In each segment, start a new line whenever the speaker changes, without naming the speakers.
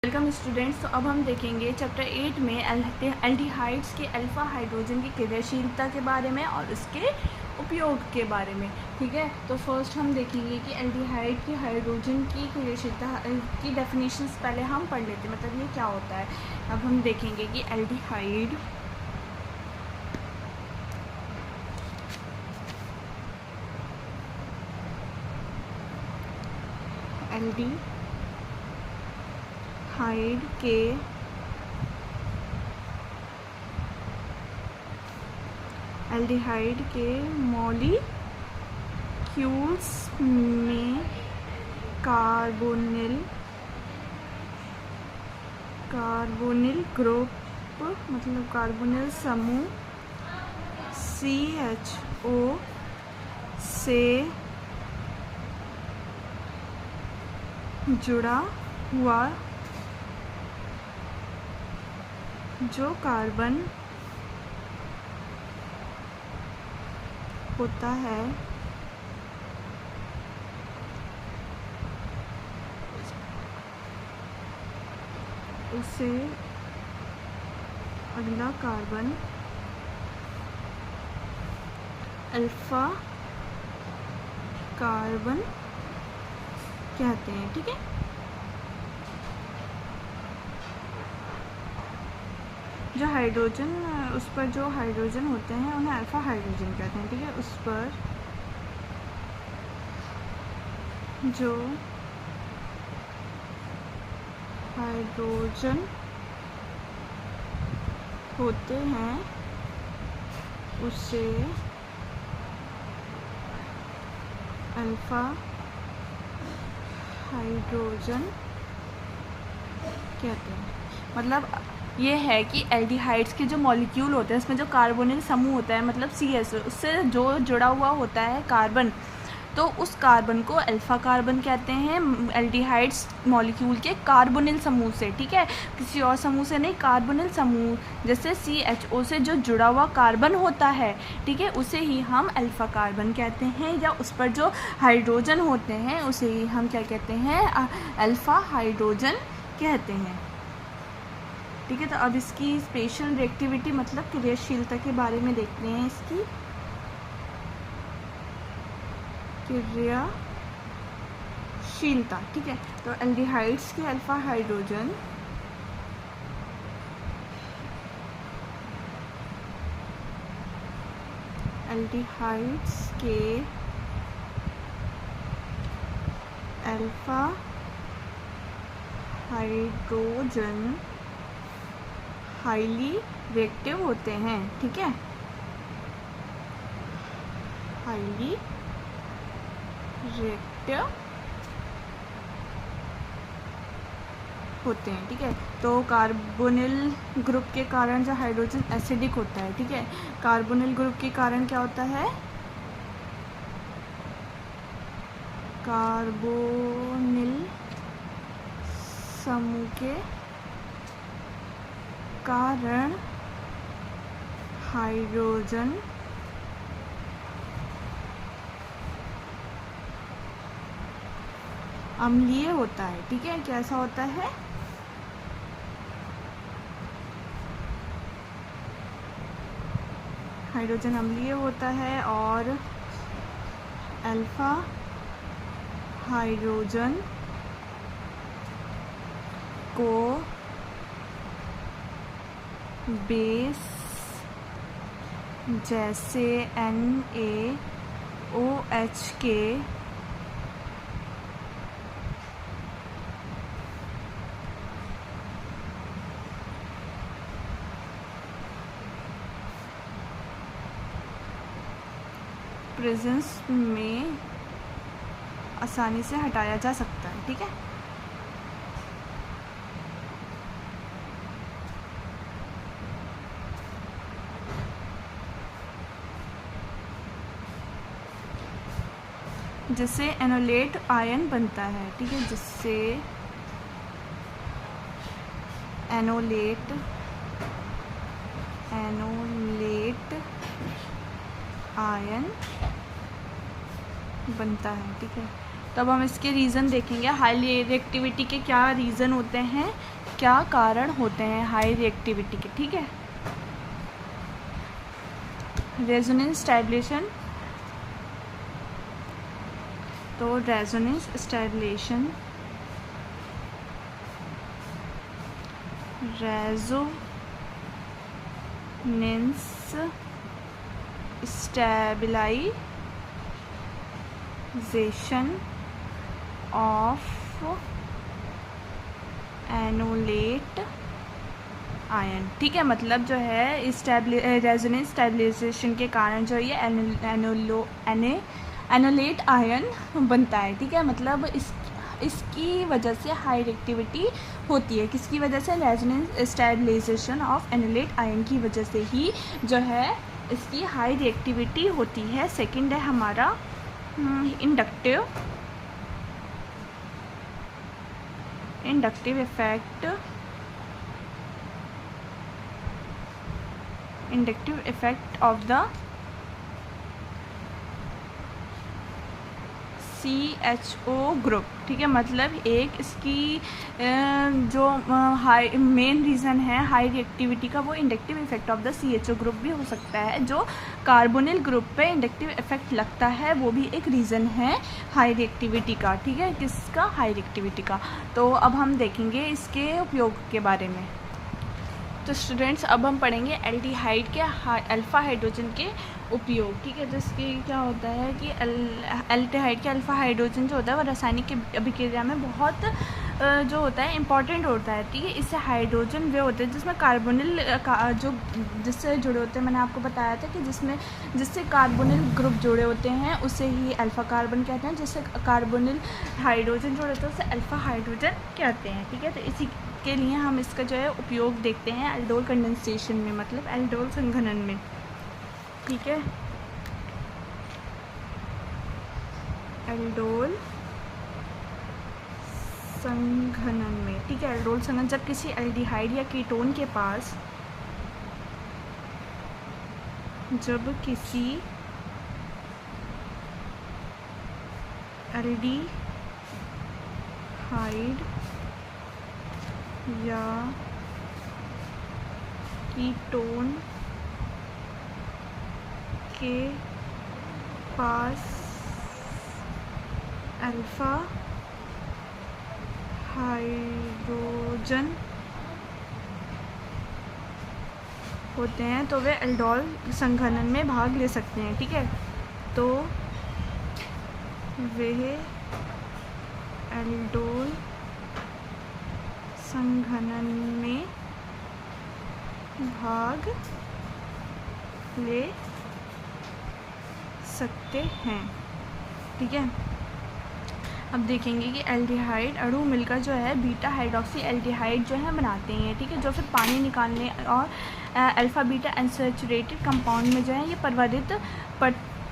Welcome students. तो अब हम देखेंगे चैप्टर 8 में एल्डिहाइड्स के अल्फ़ा हाइड्रोजन की क्रियाशीलता के बारे में और उसके उपयोग के बारे में। ठीक है, तो फर्स्ट हम देखेंगे कि एल्डिहाइड की हाइड्रोजन की क्रियाशीलता की डेफिनेशंस पहले हम पढ़ लेते हैं, मतलब ये क्या होता है। अब हम देखेंगे कि एल्डिहाइड एल्डिहाइड के मॉलिक्यूल्स में कार्बोनिल ग्रुप मतलब कार्बोनिल समूह CHO से जुड़ा हुआ जो कार्बन होता है उसे अगला कार्बन अल्फा कार्बन कहते हैं। ठीक है, जो हाइड्रोजन उस पर जो हाइड्रोजन होते हैं उन्हें अल्फा हाइड्रोजन कहते हैं। ठीक है, उस पर जो हाइड्रोजन होते हैं उसे अल्फा हाइड्रोजन कहते हैं। मतलब ये है कि एल्डिहाइड्स के जो मॉलिक्यूल होते हैं उसमें जो कार्बोनिल समूह होता है मतलब CH उससे जो जुड़ा हुआ होता है कार्बन, तो उस कार्बन को अल्फा कार्बन कहते हैं एल्डिहाइड्स मॉलिक्यूल के कार्बोनिल समूह से। ठीक है, किसी और समूह से नहीं, कार्बोनिल समूह जैसे CHO से जो जुड़ा हुआ कार्बन होता है, ठीक है, उसे ही हम अल्फा कार्बन कहते हैं, या उस पर जो हाइड्रोजन होते हैं उसे ही हम क्या कहते हैं, अल्फा हाइड्रोजन कहते हैं। ठीक है, तो अब इसकी स्पेशल रिएक्टिविटी मतलब क्रियाशीलता के बारे में देखते हैं। इसकी क्रियाशीलता, ठीक है, तो एल्डिहाइड्स के alpha hydrogen alpha hydrogen highly reactive होते हैं। ठीक है, हाईली रिएक्टिव होते हैं। ठीक है, तो कार्बोनिल ग्रुप के कारण जो हाइड्रोजन एसिडिक होता है, ठीक है, कार्बोनिल ग्रुप के कारण क्या होता है, कार्बोनिल समूह के कारण हाइड्रोजन अम्लीय होता है। ठीक है, कैसा होता है, हाइड्रोजन अम्लीय होता है और अल्फा हाइड्रोजन को बेस जैसे NaOH के प्रेजेंस में आसानी से हटाया जा सकता है। ठीक है, जिससे एनोलेट आयन बनता है। ठीक है, जिससे एनोलेट आयन बनता है। ठीक है, तो अब हम इसके रीज़न देखेंगे। हाई रिएक्टिविटी के क्या रीज़न होते हैं, क्या कारण होते हैं हाई रिएक्टिविटी के, ठीक है। रेजोनेंस स्टैबिलेशन, तो resonance stabilisation, resonance stabilisation of enolate ion, ठीक है। मतलब जो है रेजोनेंस स्टैबिलाइजेशन के कारण जो ये एनोलेट आयन बनता है, ठीक है। मतलब इसकी वजह से हाई रिएक्टिविटी होती है। किसकी वजह से? Resonance stabilisation of enolate ion की वजह से ही जो है इसकी हाई रिएक्टिविटी होती है। सेकंड है हमारा inductive effect of the CHO group, ठीक है। मतलब एक इसकी जो हाई मेन रीज़न है हाई रिएक्टिविटी का, वो inductive effect of the CHO group भी हो सकता है। जो कार्बोनिल ग्रुप पे इंडक्टिव इफेक्ट लगता है वो भी एक रीज़न है हाई रिएक्टिविटी का, ठीक है। किसका? हाई रिएक्टिविटी का। तो अब हम देखेंगे इसके उपयोग के बारे में। तो स्टूडेंट्स अब हम पढ़ेंगे एल्डिहाइड के अल्फ़ा हाइड्रोजन के उपयोग, ठीक है। जिसकी क्या होता है कि एल्डिहाइड के अल्फ़ा हाइड्रोजन जो होता है वो रासायनिक अभिक्रिया में बहुत जो होता है इम्पॉर्टेंट होता है, ठीक है। इससे हाइड्रोजन वे होते हैं जिसमें कार्बोनिल जो जिससे जुड़े होते हैं, मैंने आपको बताया था कि जिससे कार्बोनिल ग्रुप जुड़े होते हैं उसे ही अल्फ़ा कार्बन कहते हैं। जिससे कार्बोनिल हाइड्रोजन जुड़े होते हैं उसे अल्फ़ा हाइड्रोजन कहते हैं, ठीक है। तो इसी के लिए हम इसका जो है उपयोग देखते हैं एल्डोल कंडेंसेशन में, मतलब एल्डोल संघनन में, ठीक है। एल्डोल संघनन में, ठीक है। एल्डोल संघनन जब किसी एल्डिहाइड या कीटोन के पास जब किसी एल्डिहाइड या कीटोन के पास अल्फ़ा हाइड्रोजन होते हैं तो वे एल्डोल संघनन में भाग ले सकते हैं, ठीक है। तो वे एल्डोल संघनन में भाग ले सकते हैं, ठीक है। अब देखेंगे कि एल्डिहाइड अणु मिलकर जो है बीटा हाइड्रोक्सी एल्डिहाइड जो है बनाते हैं, ठीक है। जो फिर पानी निकालने और अल्फ़ा बीटा अनसैचुरेटेड कंपाउंड में जो है ये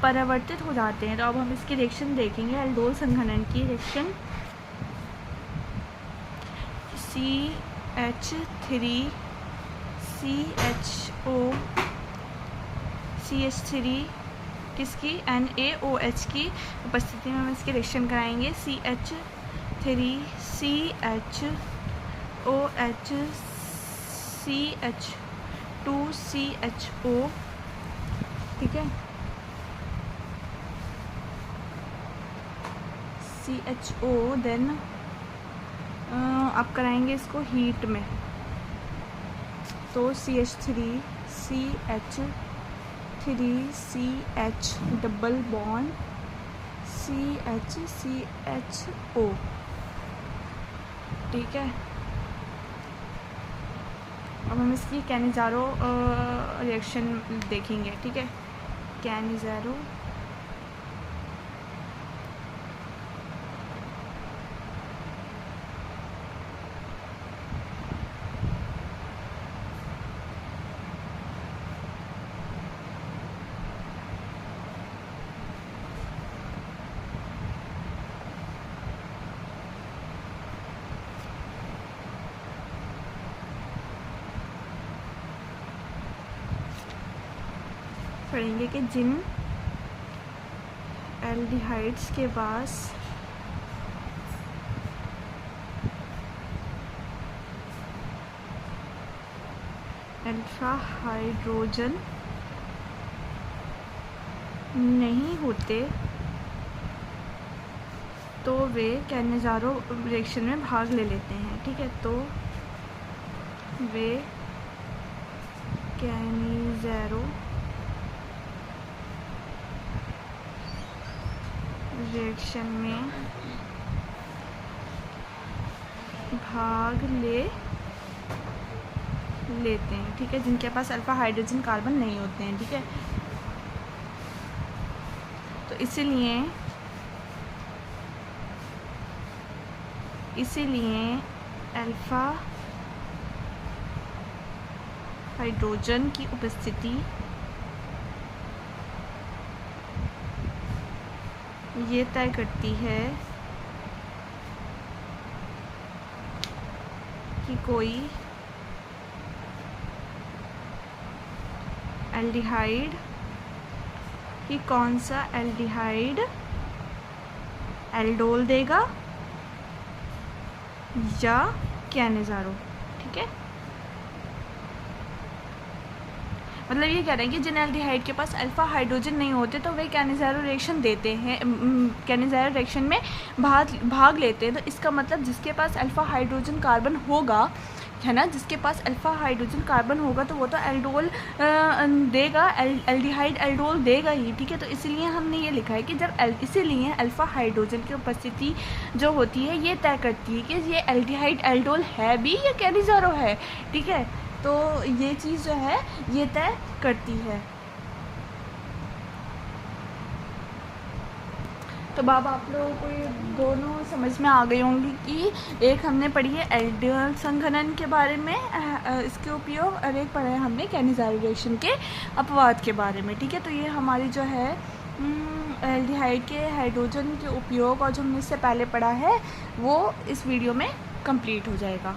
परावर्तित हो जाते हैं। तो अब हम इसकी रिएक्शन देखेंगे, एल्डोल संघनन की रिएक्शन। CH3 किसकी? NaOH की उपस्थिति में हम इसकी रिएक्शन कराएंगे। CH3CHOH CH2CHO, ठीक है। CHO देन अब कराएंगे इसको हीट में। तो CH3CH डबल बॉन्ड CHCHO, ठीक है। अब हम इसकी कैनिज़ारो रिएक्शन देखेंगे, ठीक है। कैनिज़ारो पढ़ेंगे कि जिन एल्डिहाइड्स के पास अल्फा हाइड्रोजन नहीं होते तो वे कैनिज़ारो रिएक्शन में भाग ले लेते हैं। ठीक है, तो वे कैनिज़ारो रिएक्शन में भाग लेते हैं। ठीक है, जिनके पास अल्फा हाइड्रोजन कार्बन नहीं होते हैं। ठीक है, तो इसीलिए अल्फा हाइड्रोजन की उपस्थिति ये तय करती है कि कोई एल्डिहाइड कि कौन सा एल्डिहाइड एल्डोल देगा या कैनिज़ारो। ठीक है, मतलब ये कह रहे हैं कि जिन एल्डिहाइड के पास अल्फा हाइड्रोजन नहीं होते तो वे कैनिज़ारो रिएक्शन देते हैं, कैनिज़ारो रिएक्शन में भाग लेते हैं। तो इसका मतलब जिसके पास अल्फा हाइड्रोजन कार्बन होगा, है ना, जिसके पास अल्फा हाइड्रोजन कार्बन होगा तो वो तो एल्डोल देगा, एल्डिहाइड एल्डोल देगा ही। ठीक है, तो इसीलिए हमने ये लिखा है कि जब इसीलिए अल्फा हाइड्रोजन की उपस्थिति जो होती है ये तय करती है कि ये एल्डिहाइड एल्डोल है भी या कैनिज़ारो है। ठीक है, तो ये चीज़ जो है ये तय करती है। तो बाब आप लोगों को ये दोनों समझ में आ गई होंगी कि एक हमने पढ़ी है एल्डिहाइड संघनन के बारे में इसके उपयोग, और एक पढ़ा है हमने कैनिज़ारो रिएक्शन के अपवाद के बारे में। ठीक है, तो ये हमारी जो है एल्डिहाइड के हाइड्रोजन के उपयोग और जो हमने इससे पहले पढ़ा है वो इस वीडियो में कंप्लीट हो जाएगा।